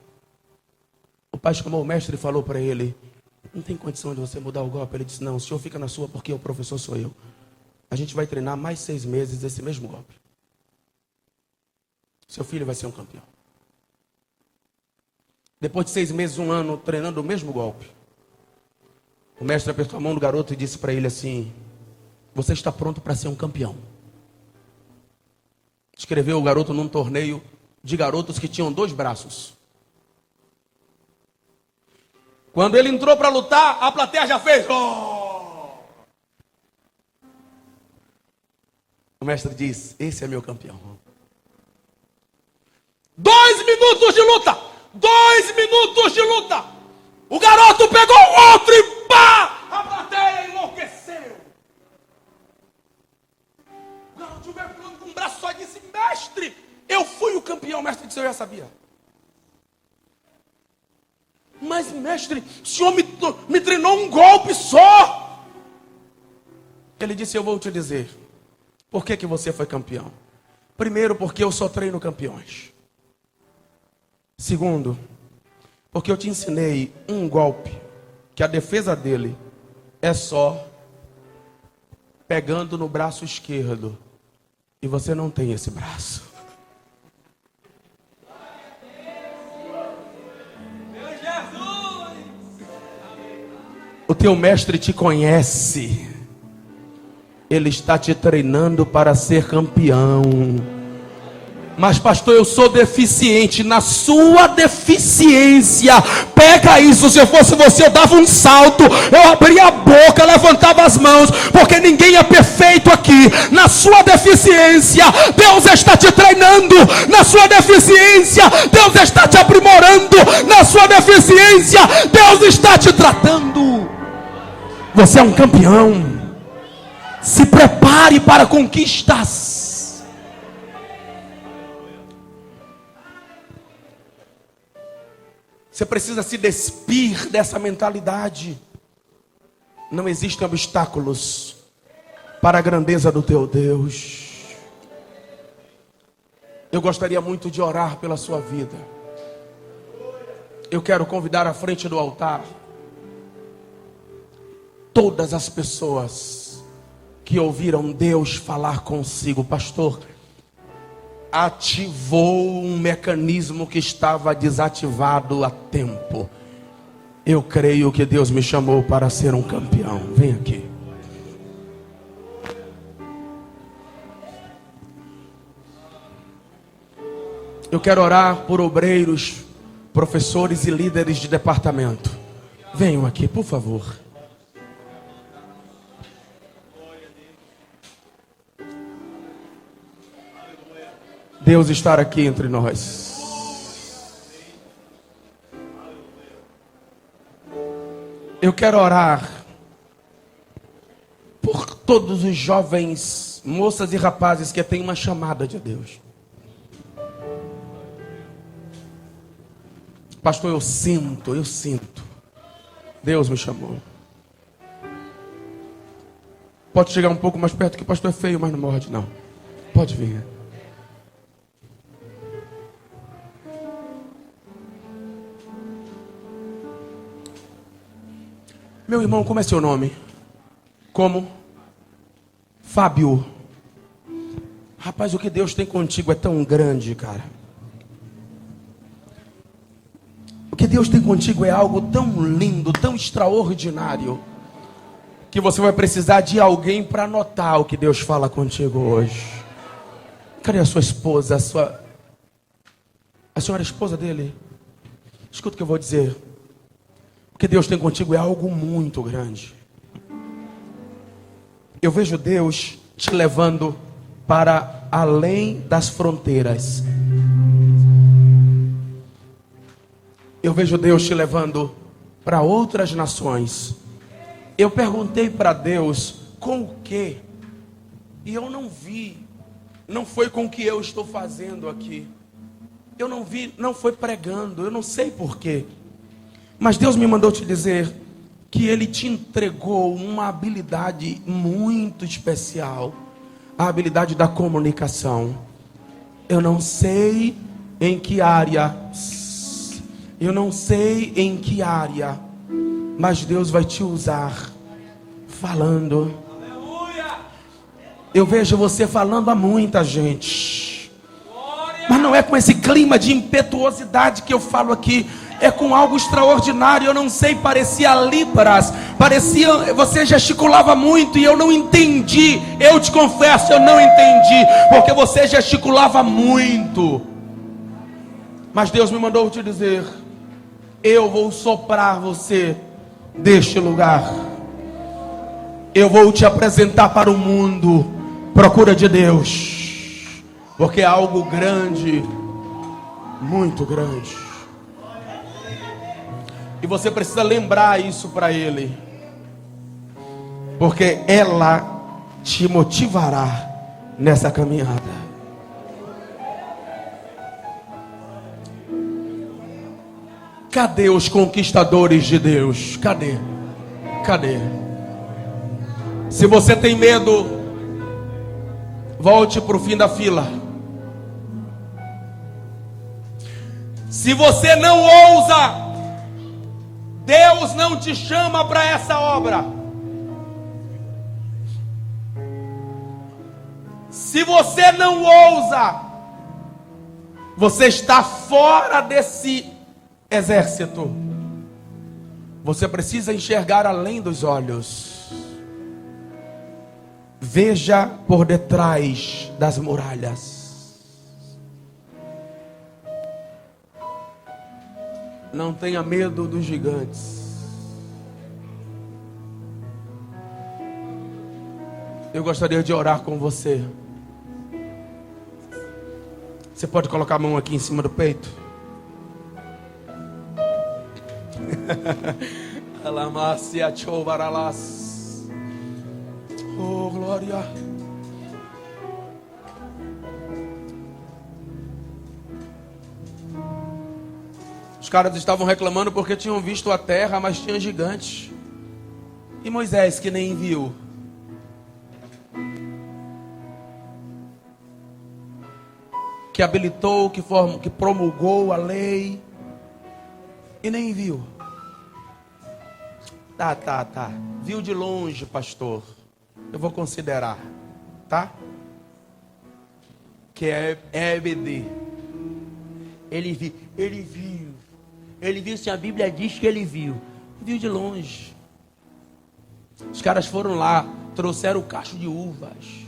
O pai chamou o mestre e falou para ele: não tem condição de você mudar o golpe. Ele disse: não, o senhor fica na sua porque o professor sou eu. A gente vai treinar mais 6 meses esse mesmo golpe. Seu filho vai ser um campeão. Depois de 6 meses, 1 ano, treinando o mesmo golpe, o mestre apertou a mão do garoto e disse para ele assim: você está pronto para ser um campeão. Escreveu o garoto num torneio de garotos que tinham 2 braços. Quando ele entrou para lutar, a plateia já fez. Oh! O mestre diz: esse é meu campeão. 2 minutos de luta! 2 minutos de luta! O garoto pegou o outro e pá! A plateia enlouqueceu. O garoto veio pulando com um braço só e disse: mestre, eu fui o campeão. O mestre disse: eu já sabia. Mas mestre, o senhor me treinou um golpe só. Ele disse: eu vou te dizer por que você foi campeão. Primeiro, porque eu só treino campeões. Segundo, porque eu te ensinei um golpe que a defesa dele é só pegando no braço esquerdo. E você não tem esse braço. O teu mestre te conhece. Ele está te treinando para ser campeão. Mas pastor, eu sou deficiente. Na sua deficiência, pega isso. Se eu fosse você, eu dava um salto, eu abria a boca, levantava as mãos, porque ninguém é perfeito aqui. Na sua deficiência, Deus está te treinando. Na sua deficiência, Deus está te aprimorando. Na sua deficiência, Deus está te tratando. Você é um campeão. Se prepare para conquistas. Você precisa se despir dessa mentalidade. Não existem obstáculos para a grandeza do teu Deus. Eu gostaria muito de orar pela sua vida. Eu quero convidar à frente do altar todas as pessoas que ouviram Deus falar consigo. Pastor, ativou um mecanismo que estava desativado há tempo. Eu creio que Deus me chamou para ser um campeão. Vem aqui. Eu quero orar por obreiros, professores e líderes de departamento. Venham aqui, por favor. Deus estar aqui entre nós. Eu quero orar por todos os jovens, moças e rapazes que têm uma chamada de Deus. Pastor, eu sinto. Deus me chamou. Pode chegar um pouco mais perto, que o pastor é feio, mas não morde não. Pode vir. Meu irmão, como é seu nome? Como? Fábio. Rapaz, o que Deus tem contigo é tão grande, cara. O que Deus tem contigo é algo tão lindo, tão extraordinário, que você vai precisar de alguém para notar o que Deus fala contigo hoje. Cadê a sua esposa? A senhora é esposa dele? Escuta o que eu vou dizer. O que Deus tem contigo é algo muito grande. Eu vejo Deus te levando para além das fronteiras. Eu vejo Deus te levando para outras nações. Eu perguntei para Deus com o quê? E eu não vi. Não foi com o que eu estou fazendo aqui. Eu não vi, não foi pregando. Eu não sei porquê. Mas Deus me mandou te dizer que Ele te entregou uma habilidade muito especial. a habilidade da comunicação. Eu não sei em que área, mas Deus vai te usar falando. Eu vejo você falando a muita gente, mas não é com esse clima de impetuosidade que eu falo aqui. É com algo extraordinário. Eu não sei, parecia Libras, você gesticulava muito e eu não entendi. Eu te confesso, eu não entendi, porque você gesticulava muito. Mas Deus me mandou te dizer: eu vou soprar você deste lugar. Eu vou te apresentar para o mundo. Procura de Deus, porque é algo grande, muito grande. E você precisa lembrar isso para Ele, porque ela te motivará nessa caminhada. Cadê os conquistadores de Deus? Cadê? Se você tem medo, volte para o fim da fila. Se você não ousa, Deus não te chama para essa obra. Se você não ousa, você está fora desse exército. Você precisa enxergar além dos olhos. Veja por detrás das muralhas. Não tenha medo dos gigantes. Eu gostaria de orar com você. Você pode colocar a mão aqui em cima do peito? Oh, glória. Os caras estavam reclamando porque tinham visto a terra, mas tinha gigantes. E Moisés que nem viu. Que habilitou, que promulgou a lei e nem viu. Tá. Viu de longe, pastor. Eu vou considerar, tá? Que é EBD. Ele viu, se a Bíblia diz que ele viu. Viu de longe. Os caras foram lá, trouxeram o cacho de uvas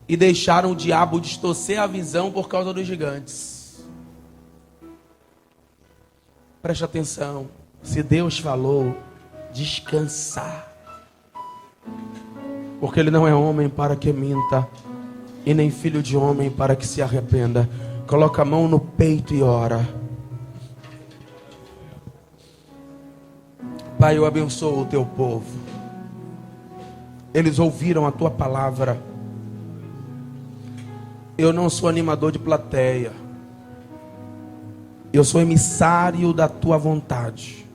e deixaram o diabo distorcer a visão por causa dos gigantes. Preste atenção. Se Deus falou, descansar. Porque Ele não é homem para que minta, e nem filho de homem para que se arrependa. Coloca a mão no peito e ora. Pai, eu abençoo o teu povo. Eles ouviram a tua palavra. Eu não sou animador de plateia. Eu sou emissário da tua vontade.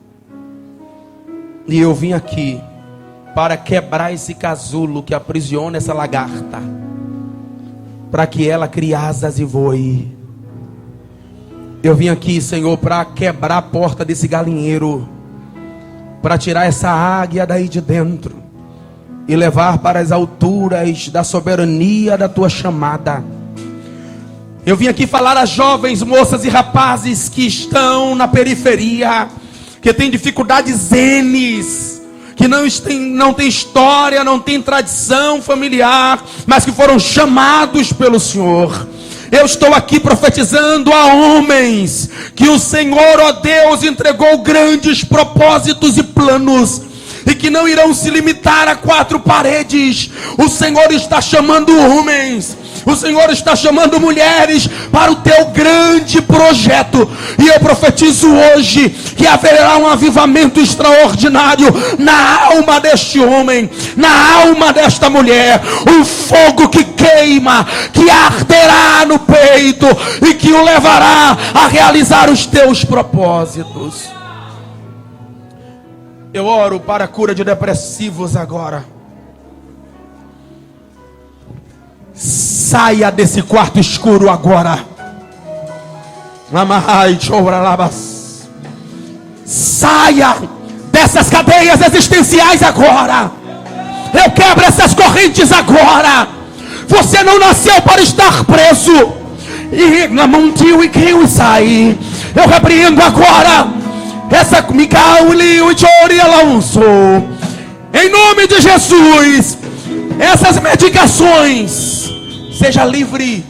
E eu vim aqui para quebrar esse casulo que aprisiona essa lagarta, para que ela crie asas e voe. Eu vim aqui, Senhor, para quebrar a porta desse galinheiro, para tirar essa águia daí de dentro e levar para as alturas da soberania da tua chamada. Eu vim aqui falar a jovens, moças e rapazes que estão na periferia, que têm dificuldades N's, que não tem história, não tem tradição familiar, mas que foram chamados pelo Senhor. Eu estou aqui profetizando a homens que o Senhor, ó Deus, entregou grandes propósitos e planos, e que não irão se limitar a 4 paredes. O Senhor está chamando homens, o Senhor está chamando mulheres para o teu grande projeto. E eu profetizo hoje que haverá um avivamento extraordinário na alma deste homem, na alma desta mulher. Um fogo que queima, que arderá no peito e que o levará a realizar os teus propósitos. Eu oro para a cura de depressivos agora. Saia desse quarto escuro agora. Saia dessas cadeias existenciais agora. Eu quebro essas correntes agora. Você não nasceu para estar preso. E na mão e quem sai. Eu repreendo agora essa em nome de Jesus. Essas medicações, seja livre,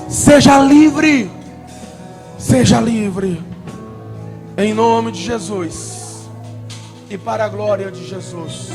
seja livre, seja livre, em nome de Jesus e para a glória de Jesus.